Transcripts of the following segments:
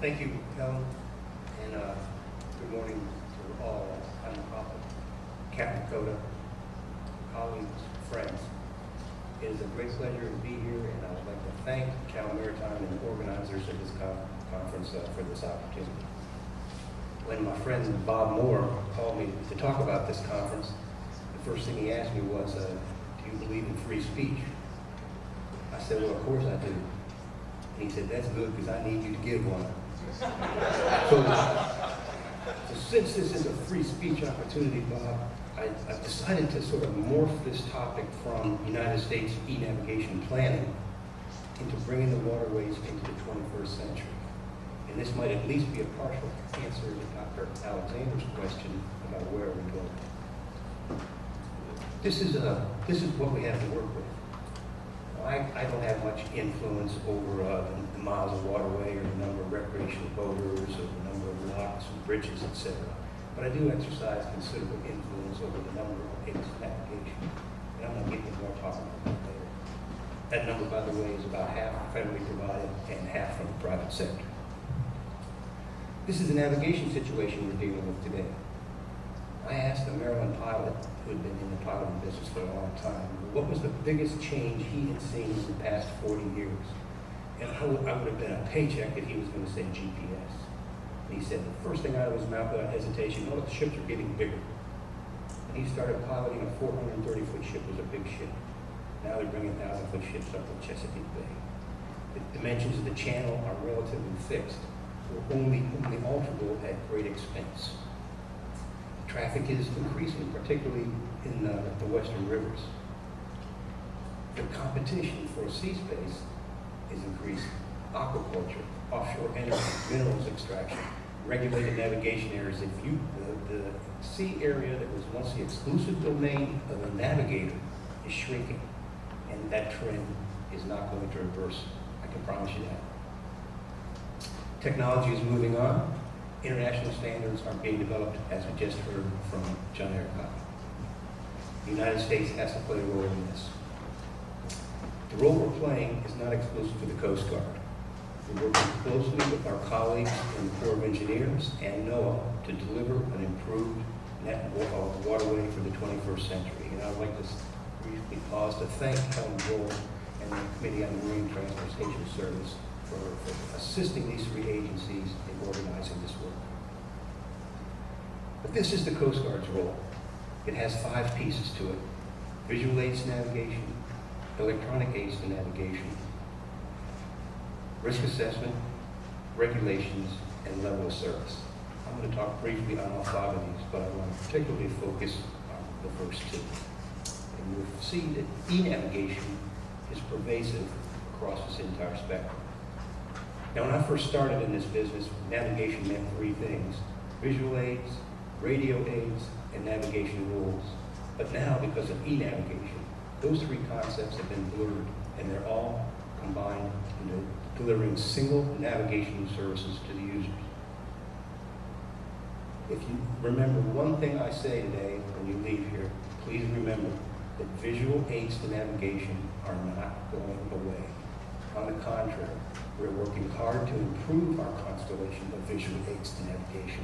Thank you, Helen, and good morning to all. I'm Captain Coda, colleagues, friends. It is a great pleasure to be here, and I would like to thank Cal Maritime and the organizers of this conference for this opportunity. When my friend Bob Moore called me to talk about this conference, the first thing he asked me was, do you believe in free speech? I said, well, of course I do. And he said, that's good because I need you to give one. So since this is a free speech opportunity, Bob, I've decided to sort of morph this topic from United States e-navigation planning into bringing the waterways into the 21st century. And this might at least be a partial answer to Dr. Alexander's question about where we're going. This is what we have to work with. I don't have much influence over the miles of waterway or the number of recreational boaters or the number of locks and bridges, etc. But I do exercise considerable influence over the number of aids of navigation. And I'm going to get into more talking about that later. That number, by the way, is about half federally provided and half from the private sector. This is the navigation situation we're dealing with today. I asked a Maryland pilot who had been in the piloting business for a long time, what was the biggest change he had seen in the past 40 years? And I would have been a paycheck if he was going to say GPS. And he said, the first thing out of his mouth without hesitation, oh, the ships are getting bigger. And he started piloting a 430-foot ship. It was a big ship. Now they're bringing 1,000-foot ships up to Chesapeake Bay. The dimensions of the channel are relatively fixed, or only alterable at great expense. Traffic is increasing, particularly in the western rivers. The competition for sea space is increasing. Aquaculture, offshore energy, minerals extraction, regulated navigation areas. The sea area that was once the exclusive domain of a navigator is shrinking, and that trend is not going to reverse. I can promise you that. Technology is moving on. International standards are being developed, as we just heard from John Ericott. The United States has to play a role in this. The role we're playing is not exclusive to the Coast Guard. We're working closely with our colleagues in the Corps of Engineers and NOAA to deliver an improved waterway for the 21st century. And I'd like to briefly pause to thank Helen Gold and the Committee on the Marine Transportation Service for assisting these three agencies in organizing this work. But this is the Coast Guard's role. It has 5 pieces to it: visual aids to navigation, electronic aids to navigation, risk assessment, regulations, and level of service. I'm going to talk briefly on all 5 of these, but I want to particularly focus on the first 2. And you'll see that e-navigation is pervasive across this entire spectrum. Now, when I first started in this business, navigation meant 3 things: visual aids, radio aids, and navigation rules. But now, because of e-navigation, those 3 concepts have been blurred, and they're all combined into delivering single navigation services to the users. If you remember one thing I say today when you leave here, please remember that visual aids to navigation are not going away. On the contrary, we're working hard to improve our constellation of visual aids to navigation.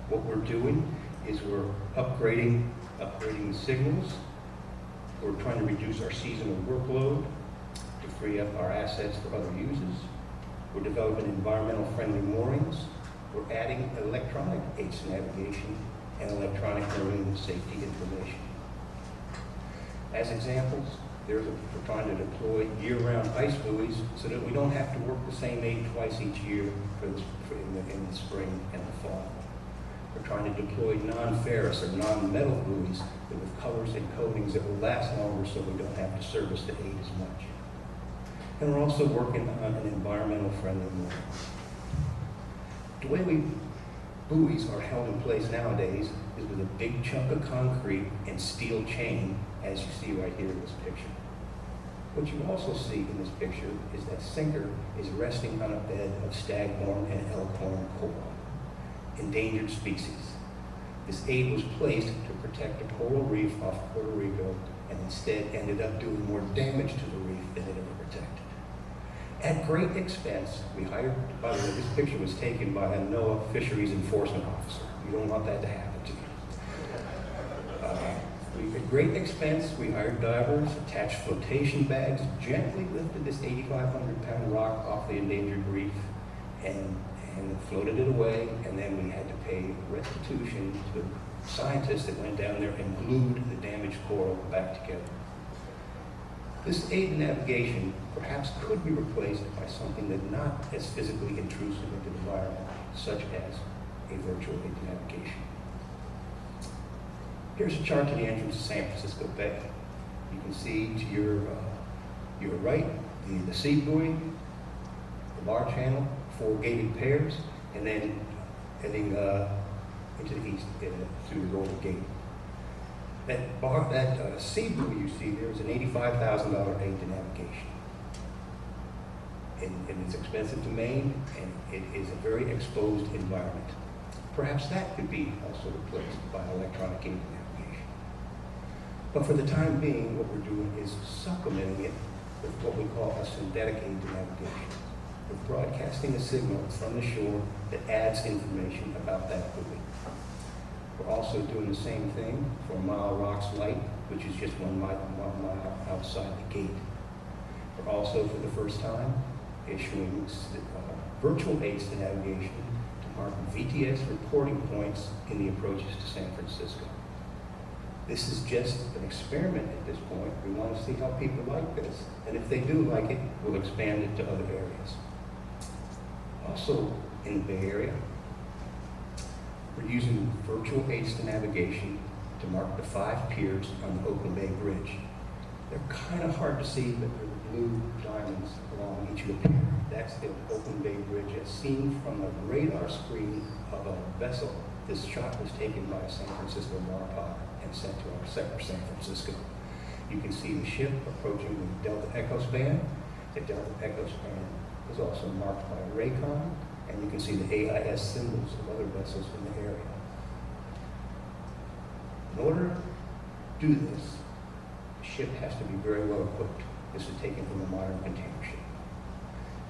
What we're doing is we're upgrading the signals. We're trying to reduce our seasonal workload to free up our assets for other uses. We're developing environmental friendly moorings. We're adding electronic aids to navigation and electronic marine safety information. As examples, we're trying to deploy year-round ice buoys so that we don't have to work the same aid twice each year in the spring and the fall. We're trying to deploy non-ferrous or non-metal buoys with colors and coatings that will last longer so we don't have to service the aid as much. And we're also working on an environmental friendly mooring. The way buoys are held in place nowadays is with a big chunk of concrete and steel chain, as you see right here in this picture. What you also see in this picture is that sinker is resting on a bed of staghorn and elkhorn coral, endangered species. This aid was placed to protect the coral reef off Puerto Rico and instead ended up doing more damage to the reef than it ever protected. At great expense, we hired, by the way, this picture was taken by a NOAA fisheries enforcement officer. You don't want that to happen to you. At great expense, we hired divers, attached flotation bags, gently lifted this 8,500-pound rock off the endangered reef, and floated it away, and then we had to pay restitution to scientists that went down there and glued the damaged coral back together. This aid in navigation perhaps could be replaced by something that's not as physically intrusive into the environment, such as a virtual aid to navigation. Here's a chart to the entrance of San Francisco Bay. You can see to your right the sea buoy, the bar channel, 4 gated pairs, and then heading into the east through the Golden Gate. That sea buoy you see there is an $85,000 aid to navigation. And it's expensive to maintain, and it is a very exposed environment. Perhaps that could be also replaced by electronic aid to navigation. But for the time being, what we're doing is supplementing it with what we call a synthetic aid to navigation. We're broadcasting a signal from the shore that adds information about that buoy. We're also doing the same thing for Mile Rocks Light, which is just 1 mile outside the gate. We're also, for the first time, issuing virtual aids to navigation to mark VTS reporting points in the approaches to San Francisco. This is just an experiment at this point. We want to see how people like this. And if they do like it, we'll expand it to other areas. Also in the Bay Area, we're using virtual aids to navigation to mark the 5 piers on the Oakland Bay Bridge. They're kind of hard to see, but they're the blue diamonds along each of the pier. That's the Oakland Bay Bridge as seen from the radar screen of a vessel. This shot was taken by a San Francisco monopod and sent to our sector, San Francisco. You can see the ship approaching the Delta Echo Span. The Delta Echo Span is also marked by Raycon, and you can see the AIS symbols of other vessels in the area. In order to do this, the ship has to be very well equipped. This is taken from a modern container ship.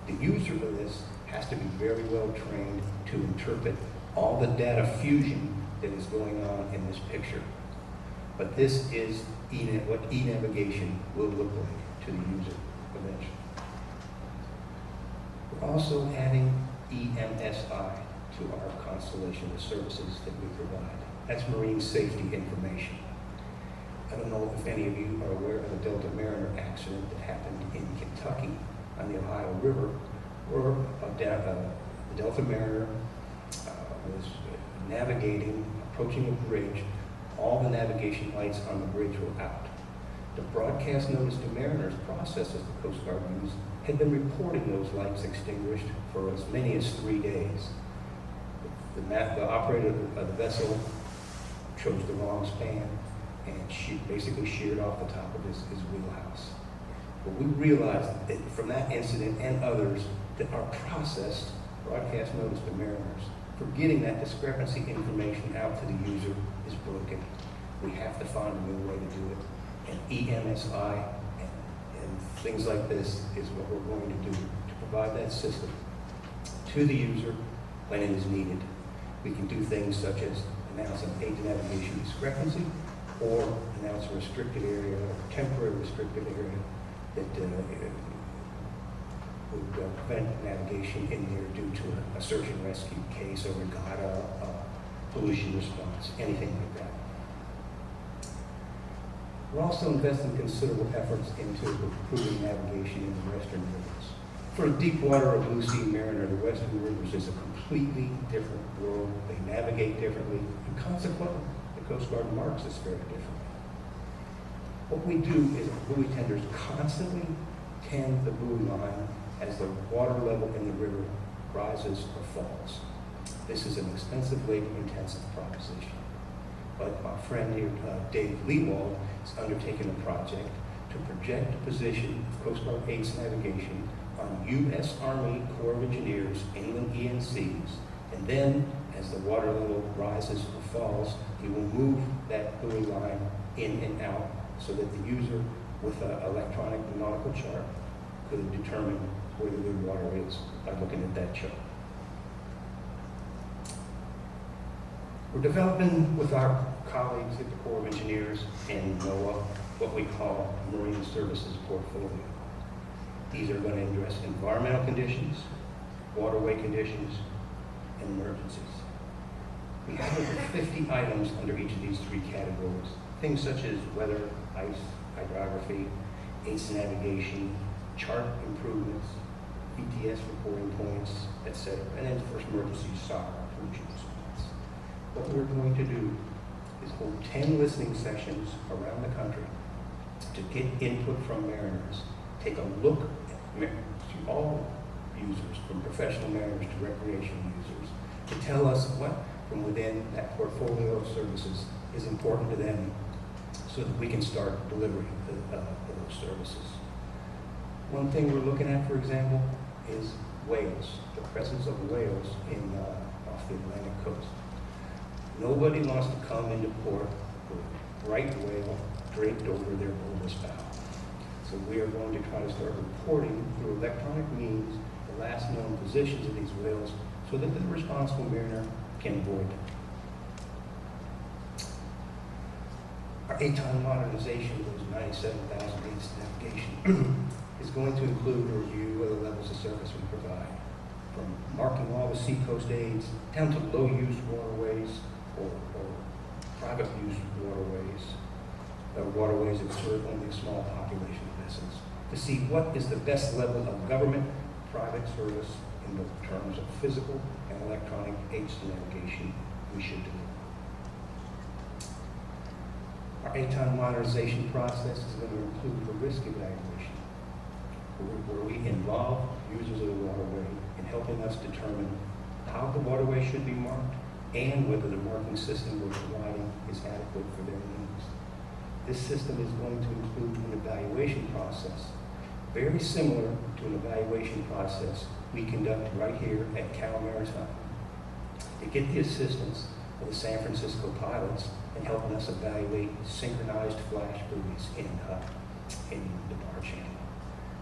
The user of this has to be very well trained to interpret all the data fusion that is going on in this picture. But this is what e-navigation will look like to the user eventually. We're also adding EMSI to our constellation of services that we provide. That's marine safety information. I don't know if any of you are aware of the Delta Mariner accident that happened in Kentucky on the Ohio River, where the Delta Mariner was navigating, approaching a bridge. All the navigation lights on the bridge were out. The broadcast notice to mariners processes the Coast Guard used had been reporting those lights extinguished for as many as 3 days. The operator of the vessel chose the wrong span, and she basically sheared off the top of his wheelhouse. But we realized that from that incident and others that our process, broadcast notice to mariners, for getting that discrepancy information out to the user is broken. We have to find a new way to do it. And EMSI and things like this is what we're going to do to provide that system to the user when it is needed. We can do things such as announce an aid to navigation discrepancy, or announce a restricted area, or temporary restricted area that would prevent navigation in there due to a search and rescue case, or regatta, pollution response, anything like that. We're also investing considerable efforts into improving navigation in the western rivers. For a deep water or blue sea mariner, the western rivers is a completely different world. They navigate differently, and consequently, the Coast Guard marks this very differently. What we do is buoy tenders constantly tend the buoy line as the water level in the river rises or falls. This is an expensive, labor-intensive proposition. But my friend here, Dave Leewald, is undertaking a project to project the position of Coast Guard aids navigation on U.S. Army Corps of Engineers inland ENCs, and then as the water level rises or falls, he will move that buoy line in and out so that the user with an electronic nautical chart could determine where the good water is by looking at that chart. We're developing with our colleagues at the Corps of Engineers and NOAA what we call Marine Services Portfolio. These are going to address environmental conditions, waterway conditions, and emergencies. We have over 50 items under each of these three categories. Things such as weather, ice, hydrography, ACE navigation, chart improvements, VTS reporting points, etc. And then first emergency SAR, pollution response. What we're going to do is hold 10 listening sessions around the country to get input from mariners, take a look at all users, from professional mariners to recreational users, to tell us what from within that portfolio of services is important to them so that we can start delivering those services. One thing we're looking at, for example, is whales, the presence of whales off the Atlantic coast. Nobody wants to come into port with a right whale draped over their bulbous bow. So we are going to try to start reporting through electronic means the last known positions of these whales so that the responsible mariner can avoid them. Our ATON modernization of those 97,000 ACE navigation is going to include a review of the levels of service we provide, from marking all the seacoast aids down to low-use waterways or private-use waterways, waterways that serve only a small population of vessels, to see what is the best level of government-private service in the terms of physical and electronic ACE navigation we should do. Our ATON modernization process is going to include the risk evaluation, where we involve users of the waterway in helping us determine how the waterway should be marked and whether the marking system we're providing is adequate for their needs. This system is going to include an evaluation process, very similar to an evaluation process we conduct right here at Cal Maritime, to get the assistance of the San Francisco pilots in helping us evaluate synchronized flash buoys in the bar channel.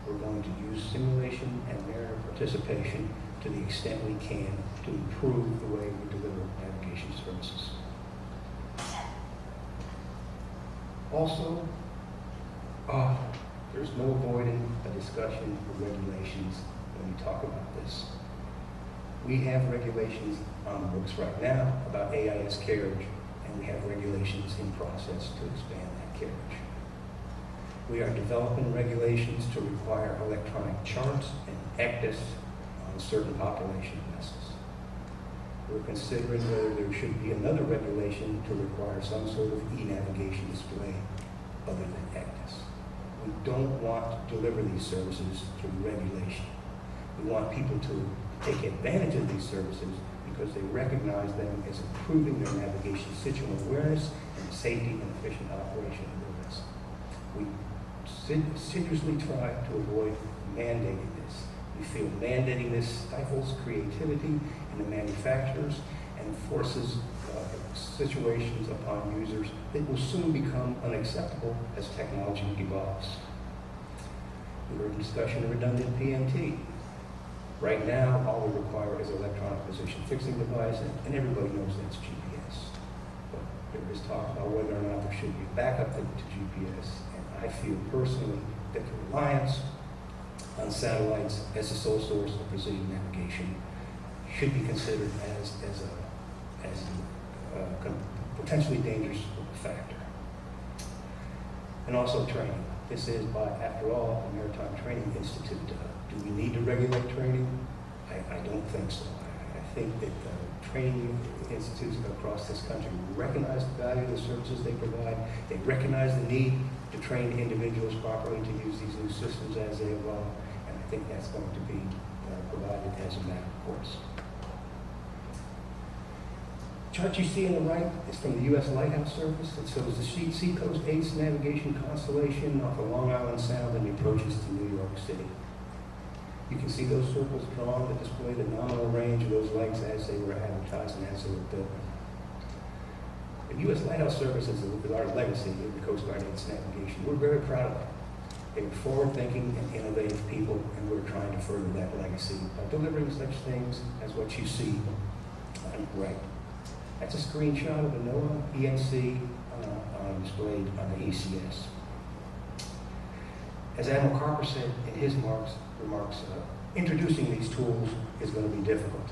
We're going to use simulation and mariner participation to the extent we can to improve the way we deliver navigation services. Also, there's no avoiding a discussion of regulations when we talk about this. We have regulations on the books right now about AIS carriage, and we have regulations in process to expand that carriage. We are developing regulations to require electronic charts and ECDIS on certain population vessels. We're considering whether there should be another regulation to require some sort of e-navigation display other than ECDIS. We don't want to deliver these services through regulation. We want people to take advantage of these services because they recognize them as improving their navigation situational awareness and safety and efficient operation of their vessel. We assiduously try to avoid mandating this. We feel mandating this stifles creativity in the manufacturers and forces situations upon users that will soon become unacceptable as technology evolves. We were in discussion of redundant PNT. Right now, all we require is electronic position fixing device, and everybody knows that's GPS. But there is talk about whether or not there should be a backup to GPS, and I feel personally that the reliance on satellites as the sole source of precision navigation should be considered as a potentially dangerous factor. And also training. This is, after all, a Maritime Training Institute. Do we need to regulate training? I don't think so. I think that training institutes across this country recognize the value of the services they provide. They recognize the need to train individuals properly to use these new systems as they evolve, and I think that's going to be provided as a matter of course. The chart you see on the right is from the U.S. Lighthouse Service. It shows the Seacoast ACE navigation constellation off of Long Island Sound and the approaches to New York City. You can see those circles drawn that display the nominal range of those lights as they were advertised and as they were built. The U.S. Lighthouse Service is our legacy in the Coast Guard ACE navigation. We're very proud of it. They were forward-thinking and innovative people, and we're trying to further that legacy by delivering such things as what you see on the right. That's a screenshot of the NOAA ENC displayed on the ECS. As Admiral Carper said in his remarks, introducing these tools is going to be difficult,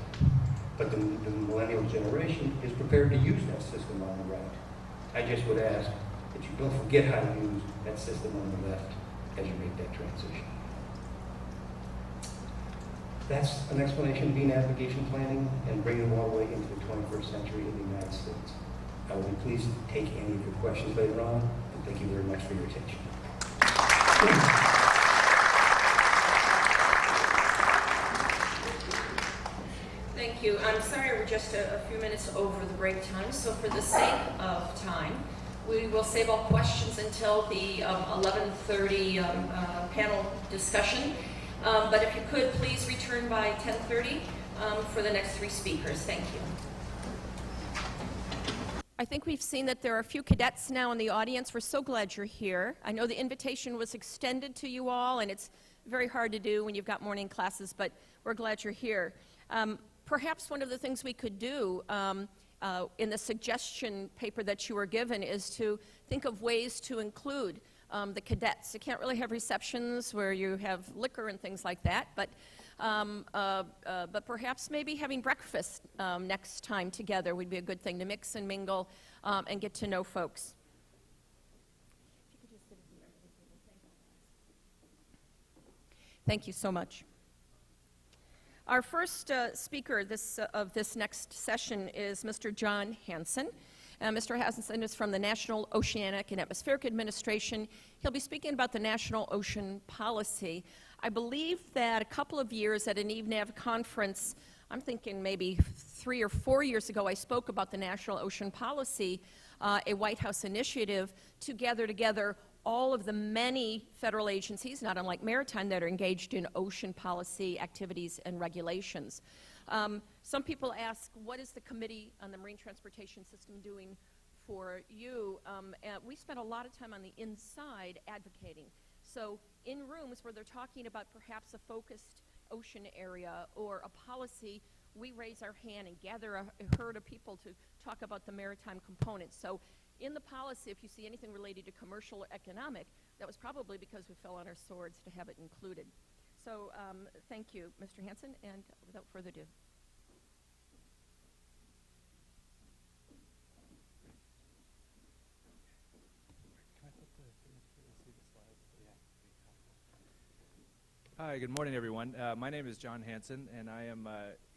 but the millennial generation is prepared to use that system on the right. I just would ask that you don't forget how to use that system on the left as you make that transition. That's an explanation of navigation planning and bringing the waterway into the 21st century in the United States. I will be pleased to take any of your questions later on, and thank you very much for your attention. Thank you. I'm sorry we're just a few minutes over the break time, so for the sake of time, we will save all questions until the 11:30 panel discussion. But if you could, please return by 10:30 for the next three speakers. Thank you. I think we've seen that there are a few cadets now in the audience. We're so glad you're here. I know the invitation was extended to you all, and it's very hard to do when you've got morning classes, but we're glad you're here. Perhaps one of the things we could do in the suggestion paper that you were given is to think of ways to include the cadets. You can't really have receptions where you have liquor and things like that, but perhaps maybe having breakfast next time together would be a good thing to mix and mingle and get to know folks. Thank you so much. Our first speaker of this next session is Mr. John Hanson. Mr. Hanson is from the National Oceanic and Atmospheric Administration. He'll be speaking about the National Ocean Policy. I believe that a couple of years at an EVNAV conference, I'm thinking maybe 3 or 4 years ago, I spoke about the National Ocean Policy, a White House initiative to gather together all of the many federal agencies, not unlike Maritime, that are engaged in ocean policy activities and regulations. Some people ask, what is the Committee on the Marine Transportation System doing for you? We spent a lot of time on the inside advocating. So in rooms where they're talking about perhaps a focused ocean area or a policy, we raise our hand and gather a herd of people to talk about the maritime components. So in the policy, if you see anything related to commercial or economic, that was probably because we fell on our swords to have it included. So thank you, Mr. Hanson, and without further ado. Hi, good morning, everyone. My name is John Hanson, and I am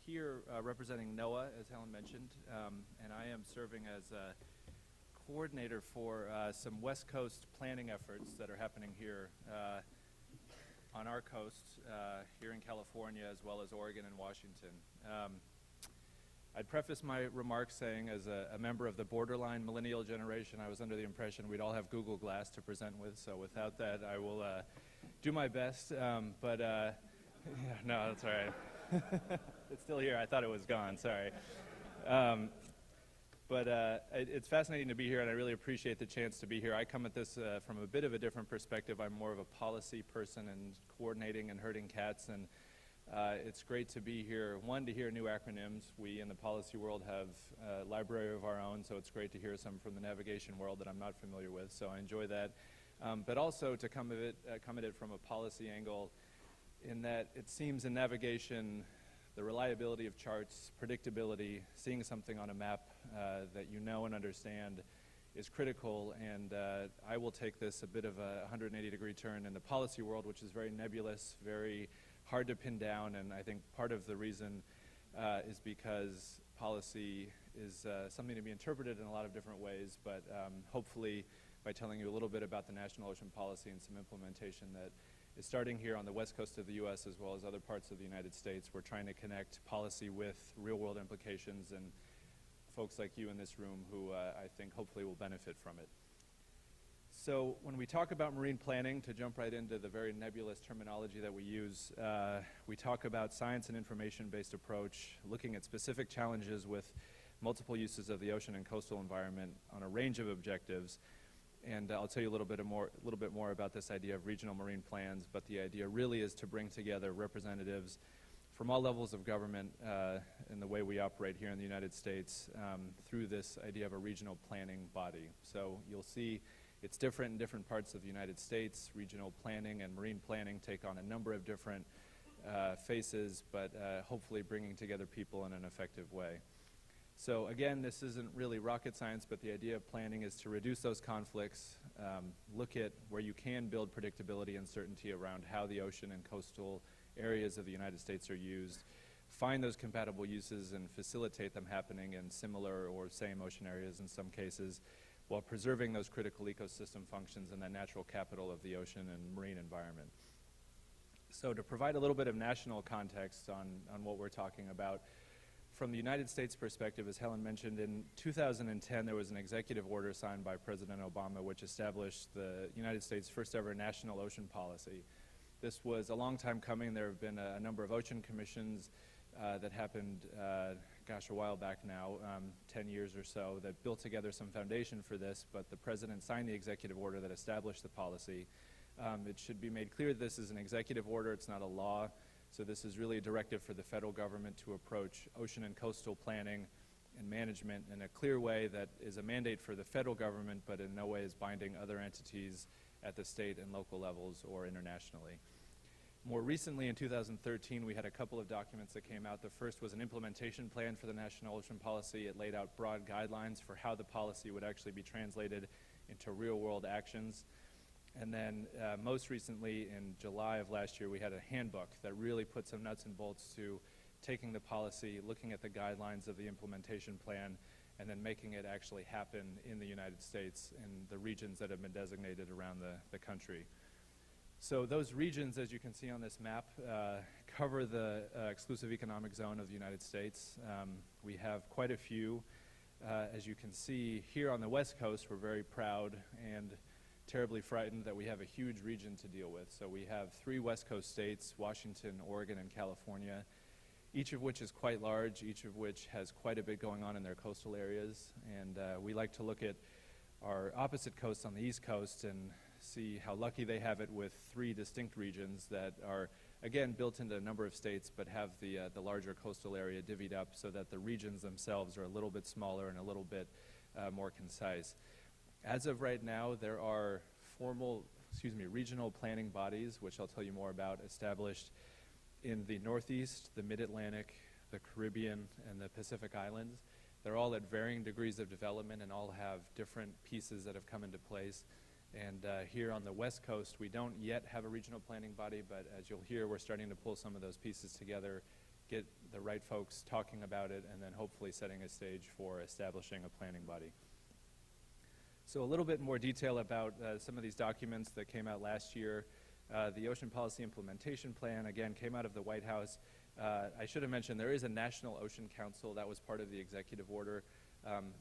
here representing NOAA, as Helen mentioned, and I am serving as a coordinator for some West Coast planning efforts that are happening here on our coast, here in California, as well as Oregon and Washington. I'd preface my remarks saying, as a member of the borderline millennial generation, I was under the impression we'd all have Google Glass to present with, so without that, I will do my best, but yeah, no, that's all right. It's still here. I thought it was gone. Sorry. But it's fascinating to be here, and I really appreciate the chance to be here. I come at this from a bit of a different perspective. I'm more of a policy person and coordinating and herding cats, and it's great to be here. One, to hear new acronyms. We in the policy world have a library of our own, so it's great to hear some from the navigation world that I'm not familiar with, so I enjoy that. But also to come at it from a policy angle, in that it seems in navigation, the reliability of charts, predictability, seeing something on a map that you know and understand is critical, and I will take this a bit of a 180-degree turn in the policy world, which is very nebulous, very hard to pin down, and I think part of the reason is because policy is something to be interpreted in a lot of different ways, but hopefully by telling you a little bit about the National Ocean Policy and some implementation that is starting here on the west coast of the U.S. as well as other parts of the United States. We're trying to connect policy with real-world implications and folks like you in this room who I think hopefully will benefit from it. So when we talk about marine planning, to jump right into the very nebulous terminology that we use, we talk about science and information-based approach, looking at specific challenges with multiple uses of the ocean and coastal environment on a range of objectives. And I'll tell you a little bit more about this idea of regional marine plans, but the idea really is to bring together representatives from all levels of government in the way we operate here in the United States through this idea of a regional planning body. So you'll see it's different in different parts of the United States. Regional planning and marine planning take on a number of different faces, but hopefully bringing together people in an effective way. So again, this isn't really rocket science, but the idea of planning is to reduce those conflicts, look at where you can build predictability and certainty around how the ocean and coastal areas of the United States are used, find those compatible uses and facilitate them happening in similar or same ocean areas in some cases, while preserving those critical ecosystem functions and that natural capital of the ocean and marine environment. So to provide a little bit of national context on what we're talking about, from the United States perspective, as Helen mentioned, in 2010 there was an executive order signed by President Obama which established the United States' first ever national ocean policy. This was a long time coming. There have been a number of ocean commissions that happened, a while back now, 10 years or so, that built together some foundation for this, but the President signed the executive order that established the policy. It should be made clear this is an executive order, it's not a law. So this is really a directive for the federal government to approach ocean and coastal planning and management in a clear way that is a mandate for the federal government, but in no way is binding other entities at the state and local levels or internationally. More recently, in 2013, we had a couple of documents that came out. The first was an implementation plan for the National Ocean Policy. It laid out broad guidelines for how the policy would actually be translated into real-world actions. And then most recently, in July of last year, we had a handbook that really put some nuts and bolts to taking the policy, looking at the guidelines of the implementation plan, and then making it actually happen in the United States in the regions that have been designated around the country. So those regions, as you can see on this map, cover the exclusive economic zone of the United States. We have quite a few. As you can see here on the West Coast, we're very proud and terribly frightened that we have a huge region to deal with. So we have 3 West Coast states, Washington, Oregon, and California, each of which is quite large, each of which has quite a bit going on in their coastal areas. And we like to look at our opposite coasts on the East Coast and see how lucky they have it with 3 distinct regions that are, again, built into a number of states, but have the larger coastal area divvied up so that the regions themselves are a little bit smaller and a little bit more concise. As of right now, there are regional planning bodies, which I'll tell you more about, established in the Northeast, the Mid-Atlantic, the Caribbean, and the Pacific Islands. They're all at varying degrees of development and all have different pieces that have come into place. And here on the West Coast, we don't yet have a regional planning body, but as you'll hear, we're starting to pull some of those pieces together, get the right folks talking about it, and then hopefully setting a stage for establishing a planning body. So a little bit more detail about some of these documents that came out last year. The Ocean Policy Implementation Plan, again, came out of the White House. I should have mentioned there is a National Ocean Council that was part of the executive order.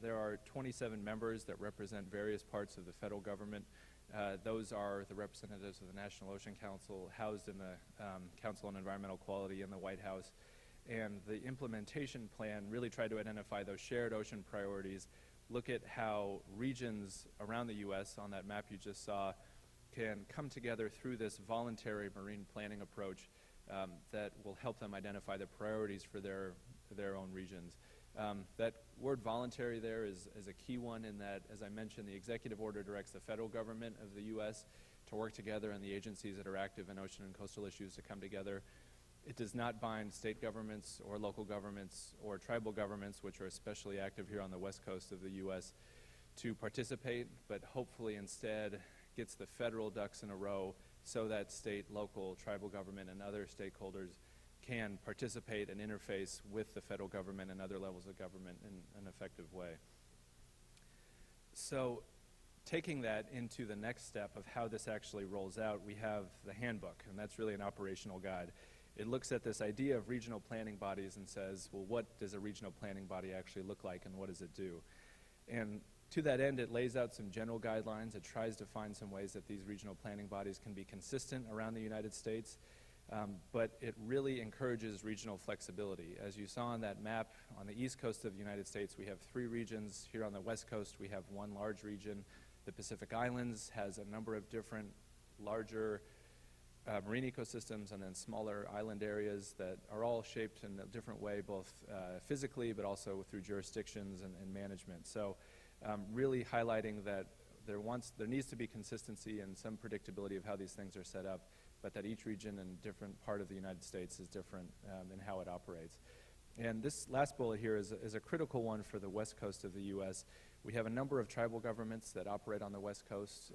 There are 27 members that represent various parts of the federal government. Those are the representatives of the National Ocean Council housed in the Council on Environmental Quality in the White House. And the implementation plan really tried to identify those shared ocean priorities, look at how regions around the U.S. on that map you just saw can come together through this voluntary marine planning approach that will help them identify the priorities for their own regions. That word voluntary there is a key one in that, as I mentioned, the executive order directs the federal government of the U.S. to work together and the agencies that are active in ocean and coastal issues to come together. It does not bind state governments or local governments or tribal governments, which are especially active here on the west coast of the U.S., to participate, but hopefully instead gets the federal ducks in a row so that state, local, tribal government, and other stakeholders can participate and interface with the federal government and other levels of government in an effective way. So taking that into the next step of how this actually rolls out, we have the handbook, and that's really an operational guide. It looks at this idea of regional planning bodies and says, well, what does a regional planning body actually look like and what does it do? And to that end, it lays out some general guidelines. It tries to find some ways that these regional planning bodies can be consistent around the United States, but it really encourages regional flexibility. As you saw on that map, on the east coast of the United States, we have 3 regions. Here on the west coast, we have 1 large region. The Pacific Islands has a number of different larger marine ecosystems and then smaller island areas that are all shaped in a different way, both physically but also through jurisdictions and management. So really highlighting that there needs to be consistency and some predictability of how these things are set up, but that each region and different part of the United States is different in how it operates. And this last bullet here is a critical one for the west coast of the U.S. We have a number of tribal governments that operate on the west coast.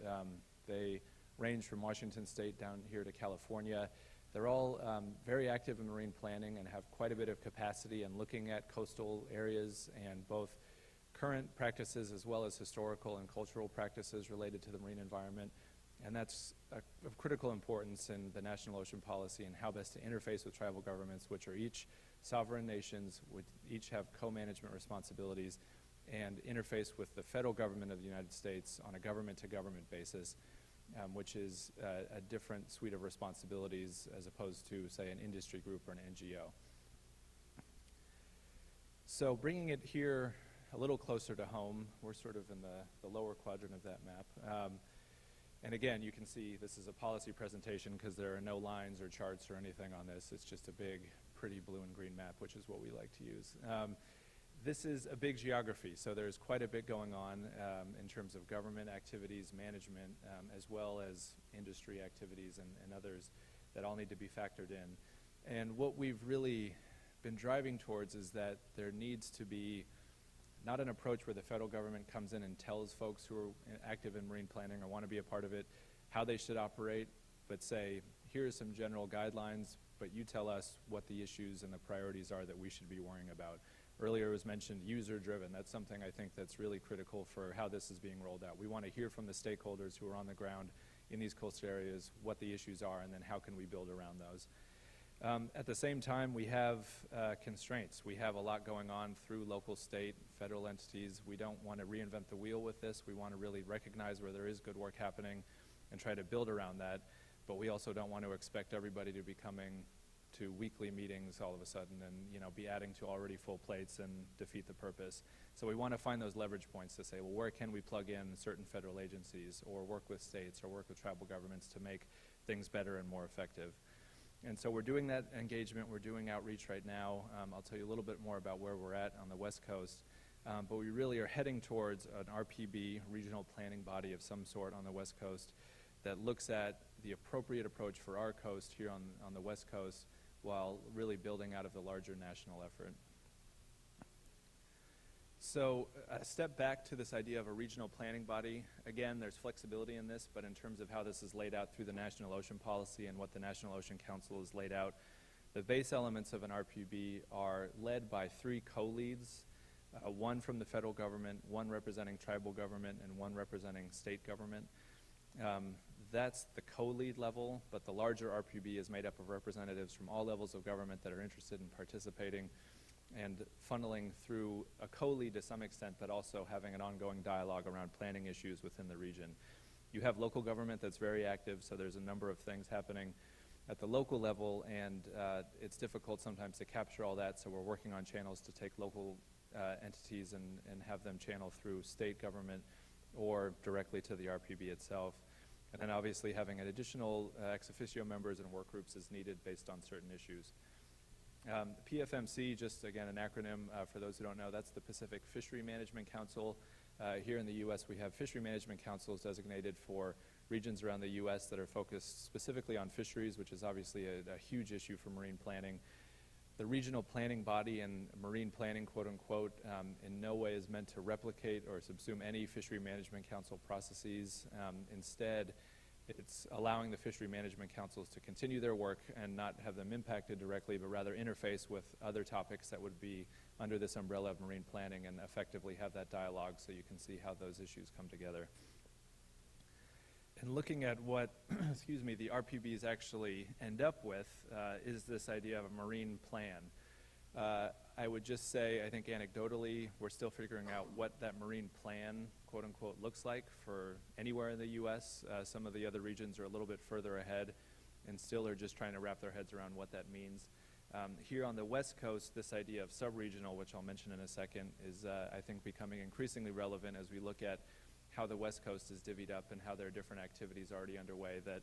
They range from Washington State down here to California. They're all very active in marine planning and have quite a bit of capacity in looking at coastal areas and both current practices as well as historical and cultural practices related to the marine environment. And that's of critical importance in the national ocean policy and how best to interface with tribal governments, which are each sovereign nations, would each have co-management responsibilities, and interface with the federal government of the United States on a government-to-government basis, which is a different suite of responsibilities as opposed to, say, an industry group or an NGO. So bringing it here a little closer to home, we're sort of in the lower quadrant of that map. And again, you can see this is a policy presentation because there are no lines or charts or anything on this. It's just a big, pretty blue and green map, which is what we like to use. This is a big geography, so there's quite a bit going on in terms of government activities, management, as well as industry activities and others that all need to be factored in. And what we've really been driving towards is that there needs to be not an approach where the federal government comes in and tells folks who are active in marine planning or want to be a part of it how they should operate, but say, here are some general guidelines, but you tell us what the issues and the priorities are that we should be worrying about. Earlier it was mentioned user-driven. That's something I think that's really critical for how this is being rolled out. We want to hear from the stakeholders who are on the ground in these coastal areas what the issues are, and then how can we build around those. At the same time, we have constraints. We have a lot going on through local, state, federal entities. We don't want to reinvent the wheel with this. We want to really recognize where there is good work happening and try to build around that. But we also don't want to expect everybody to be coming to weekly meetings all of a sudden and be adding to already full plates and defeat the purpose. So we want to find those leverage points to say, well, where can we plug in certain federal agencies or work with states or work with tribal governments to make things better and more effective. And so we're doing that engagement. We're doing outreach right now. I'll tell you a little bit more about where we're at on the West Coast. But we really are heading towards an RPB, regional planning body of some sort on the West Coast that looks at the appropriate approach for our coast here on the West Coast while really building out of the larger national effort. So a step back to this idea of a regional planning body. Again, there's flexibility in this, but in terms of how this is laid out through the National Ocean Policy and what the National Ocean Council has laid out, the base elements of an RPB are led by 3 co-leads, one from the federal government, one representing tribal government, and one representing state government. That's the co-lead level, but the larger RPB is made up of representatives from all levels of government that are interested in participating and funneling through a co-lead to some extent, but also having an ongoing dialogue around planning issues within the region. You have local government that's very active, so there's a number of things happening at the local level, and it's difficult sometimes to capture all that, so we're working on channels to take local entities and have them channel through state government or directly to the RPB itself. And then obviously having an additional ex officio members and work groups is needed based on certain issues. PFMC, just again an acronym for those who don't know, that's the Pacific Fishery Management Council. Here in the U.S. we have fishery management councils designated for regions around the U.S. that are focused specifically on fisheries, which is obviously a huge issue for marine planning. The regional planning body and marine planning, quote unquote, in no way is meant to replicate or subsume any fishery management council processes. Instead, it's allowing the fishery management councils to continue their work and not have them impacted directly, but rather interface with other topics that would be under this umbrella of marine planning and effectively have that dialogue so you can see how those issues come together. And looking at what, excuse me, the RPBs actually end up with is this idea of a marine plan. I would just say, I think anecdotally, we're still figuring out what that marine plan, quote unquote, looks like for anywhere in the U.S. Some of the other regions are a little bit further ahead and still are just trying to wrap their heads around what that means. Here on the West Coast, this idea of sub-regional, which I'll mention in a second, is I think becoming increasingly relevant as we look at how the West Coast is divvied up and how there are different activities already underway that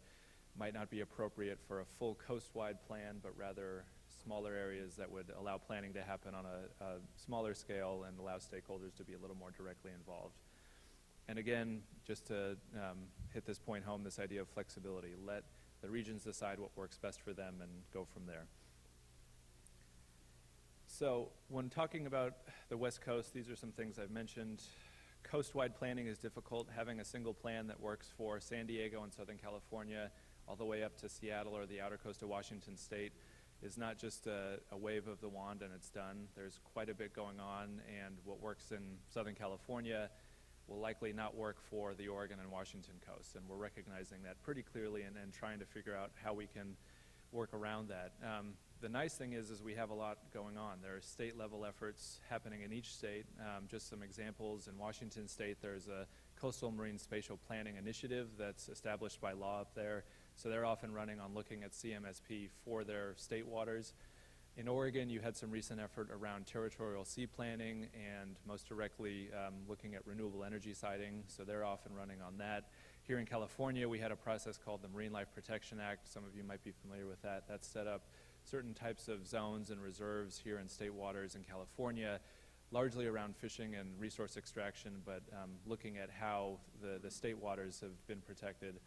might not be appropriate for a full coast-wide plan, but rather smaller areas that would allow planning to happen on a smaller scale and allow stakeholders to be a little more directly involved. And again, just to hit this point home, this idea of flexibility. Let the regions decide what works best for them and go from there. So when talking about the West Coast, these are some things I've mentioned. Coast-wide planning is difficult. Having a single plan that works for San Diego and Southern California all the way up to Seattle or the outer coast of Washington State is not just a wave of the wand and it's done. There's quite a bit going on, and what works in Southern California will likely not work for the Oregon and Washington coast, and we're recognizing that pretty clearly and trying to figure out how we can work around that. The nice thing is we have a lot going on. There are state-level efforts happening in each state. Just some examples, in Washington State, there's a Coastal Marine Spatial Planning Initiative that's established by law up there, so they're off and running on looking at CMSP for their state waters. In Oregon, you had some recent effort around territorial sea planning and most directly looking at renewable energy siting, so they're off and running on that. Here in California, we had a process called the Marine Life Protection Act. Some of you might be familiar with that. That set up certain types of zones and reserves here in state waters in California, largely around fishing and resource extraction, but looking at how the state waters have been protected.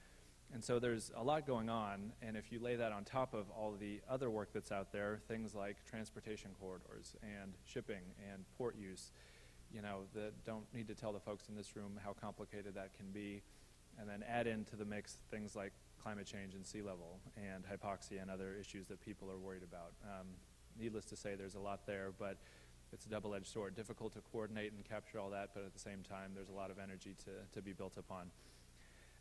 And so there's a lot going on, and if you lay that on top of all the other work that's out there, things like transportation corridors and shipping and port use, that don't need to tell the folks in this room how complicated that can be, and then add into the mix things like climate change and sea level and hypoxia and other issues that people are worried about. Needless to say, there's a lot there, but it's a double-edged sword. Difficult to coordinate and capture all that, but at the same time, there's a lot of energy to be built upon.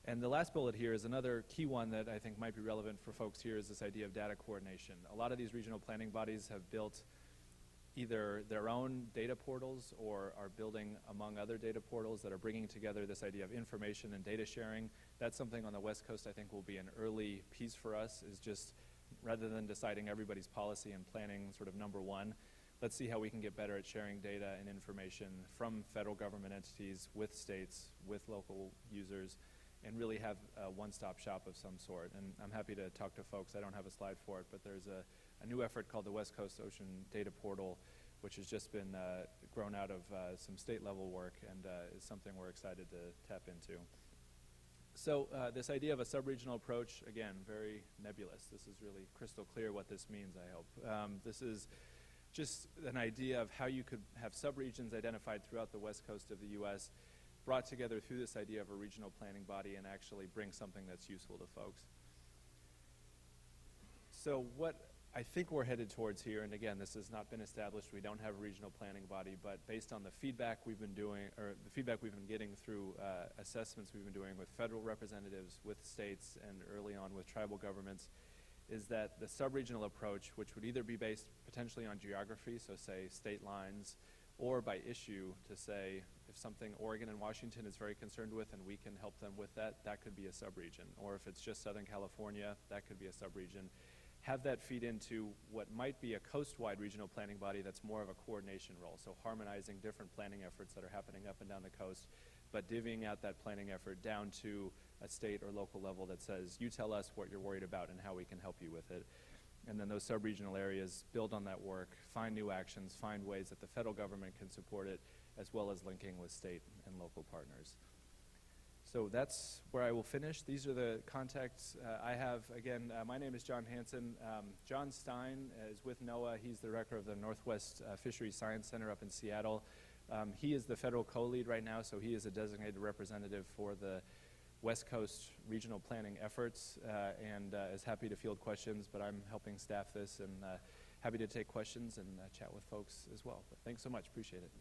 And the last bullet here is another key one that I think might be relevant for folks here, is this idea of data coordination. A lot of these regional planning bodies have built either their own data portals or are building among other data portals that are bringing together this idea of information and data sharing. That's something on the West Coast I think will be an early piece for us, is just rather than deciding everybody's policy and planning sort of number one, let's see how we can get better at sharing data and information from federal government entities with states, with local users, and really have a one-stop shop of some sort. And I'm happy to talk to folks. I don't have a slide for it, but there's a new effort called the West Coast Ocean Data Portal, which has just been grown out of some state-level work and is something we're excited to tap into. So this idea of a sub-regional approach, again, very nebulous. This is really crystal clear what this means, I hope. This is just an idea of how you could have sub-regions identified throughout the West Coast of the U.S., brought together through this idea of a regional planning body and actually bring something that's useful to folks. So what I think we're headed towards here, and again, this has not been established, we don't have a regional planning body, but based on the feedback we've been doing, or the feedback we've been getting through assessments we've been doing with federal representatives, with states, and early on with tribal governments, is that the sub-regional approach, which would either be based potentially on geography, so say state lines, or by issue, to say if something Oregon and Washington is very concerned with and we can help them with that, that could be a sub-region. Or if it's just Southern California, that could be a sub-region. Have that feed into what might be a coast-wide regional planning body that's more of a coordination role, so harmonizing different planning efforts that are happening up and down the coast, but divvying out that planning effort down to a state or local level that says, you tell us what you're worried about and how we can help you with it. And then those sub-regional areas build on that work, find new actions, find ways that the federal government can support it, as well as linking with state and local partners. So that's where I will finish. These are the contacts I have. Again, my name is John Hansen. John Stein is with NOAA. He's the director of the Northwest Fisheries Science Center up in Seattle. He is the federal co-lead right now, so he is a designated representative for the West Coast regional planning efforts and is happy to field questions, but I'm helping staff this and happy to take questions and chat with folks as well. But thanks so much, appreciate it.